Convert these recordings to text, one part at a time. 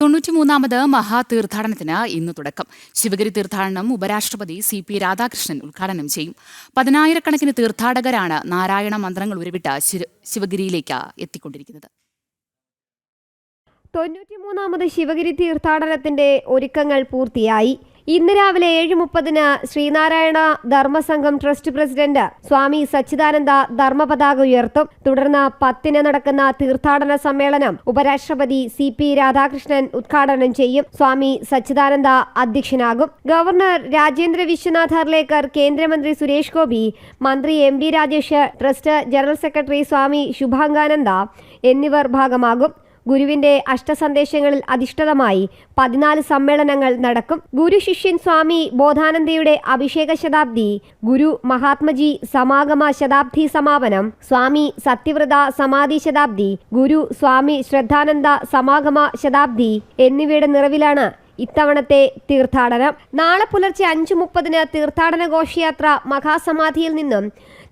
93ാമത് മഹാതീർത്ഥാടനത്തിന് ഇന്ന് തുടക്കം. ശിവഗിരി തീർത്ഥാടനം ഉപരാഷ്ട്രപതി CP രാധാകൃഷ്ണൻ ഉദ്ഘാടനം ചെയ്യും. 10,000-കണക്കിന് തീർത്ഥാടകരാണ് നാരായണ മന്ത്രങ്ങൾ ഉരുവിട്ട് ശിവഗിരിയിലേക്ക് എത്തിക്കൊണ്ടിരിക്കുന്നത്. 93ാമത് ശിവഗിരി തീർത്ഥാടനത്തിന്റെ ഒരുക്കങ്ങൾ പൂർത്തിയായി. ഇന്ന് രാവിലെ 7:30-ന് ശ്രീനാരായണ ധർമ്മസംഘം ട്രസ്റ്റ് പ്രസിഡന്റ് സ്വാമി സച്ചിദാനന്ദ ധർമ്മപതാക ഉയർത്തും. തുടർന്ന് 10-ന് നടക്കുന്ന തീർത്ഥാടന സമ്മേളനം ഉപരാഷ്ട്രപതി CP രാധാകൃഷ്ണൻ ഉദ്ഘാടനം ചെയ്യും. സ്വാമി സച്ചിദാനന്ദ അധ്യക്ഷനാകും. ഗവർണർ രാജേന്ദ്ര വിശ്വനാഥ് ഹർലേക്കർ, കേന്ദ്രമന്ത്രി സുരേഷ് ഗോപി, മന്ത്രി MB Rajesh, trust general secretary Swami Subhangananda എന്നിവർ ഭാഗമാകും. ഗുരുവിന്റെ അഷ്ടസന്ദേശങ്ങളിൽ അധിഷ്ഠിതമായി 14 സമ്മേളനങ്ങൾ നടക്കും. ഗുരു ശിഷ്യൻ സ്വാമി ബോധാനന്ദയുടെ അഭിഷേക ശതാബ്ദി, ഗുരു മഹാത്മജി സമാഗമ ശതാബ്ദി സമാപനം, സ്വാമി സത്യവ്രത സമാധി ശതാബ്ദി, ഗുരു സ്വാമി ശ്രദ്ധാനന്ദ സമാഗമ ശതാബ്ദി എന്നിവയുടെ നിറവിലാണ് ഇത്തവണത്തെ തീർത്ഥാടനം. നാളെ പുലർച്ചെ 5:30-ന് തീർത്ഥാടന ഘോഷയാത്ര മഹാസമാധിയിൽ നിന്നും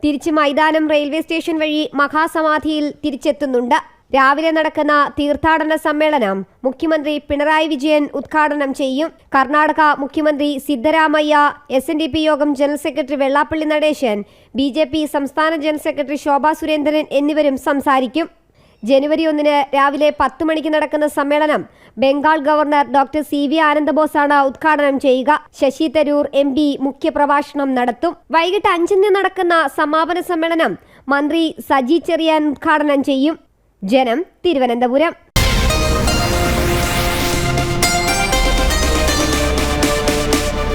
തിരിച്ച് മൈതാനം റെയിൽവേ സ്റ്റേഷൻ വഴി മഹാസമാധിയിൽ തിരിച്ചെത്തുന്നുണ്ട്. രാവിലെ നടക്കുന്ന തീർത്ഥാടന സമ്മേളനം മുഖ്യമന്ത്രി പിണറായി വിജയൻ ഉദ്ഘാടനം ചെയ്യും. കർണാടക മുഖ്യമന്ത്രി സിദ്ധരാമയ്യ, SNDP യോഗം general secretary Vellappally Natesan, BJP സംസ്ഥാന ജനറൽ സെക്രട്ടറി ശോഭാ സുരേന്ദ്രൻ എന്നിവരും സംസാരിക്കും. ജനുവരി 1-ന് രാവിലെ 10 മണിക്ക് നടക്കുന്ന സമ്മേളനം ബംഗാൾ ഗവർണർ ഡോക്ടർ CV ആനന്ദബോസാണ് ഉദ്ഘാടനം ചെയ്യുക. ശശി തരൂർ MP മുഖ്യപ്രഭാഷണം നടത്തും. വൈകിട്ട് 5-ന് നടക്കുന്ന സമാപന സമ്മേളനം മന്ത്രി സജി ചെറിയാൻ ഉദ്ഘാടനം ചെയ്യും. ജനം, തിരുവനന്തപുരം.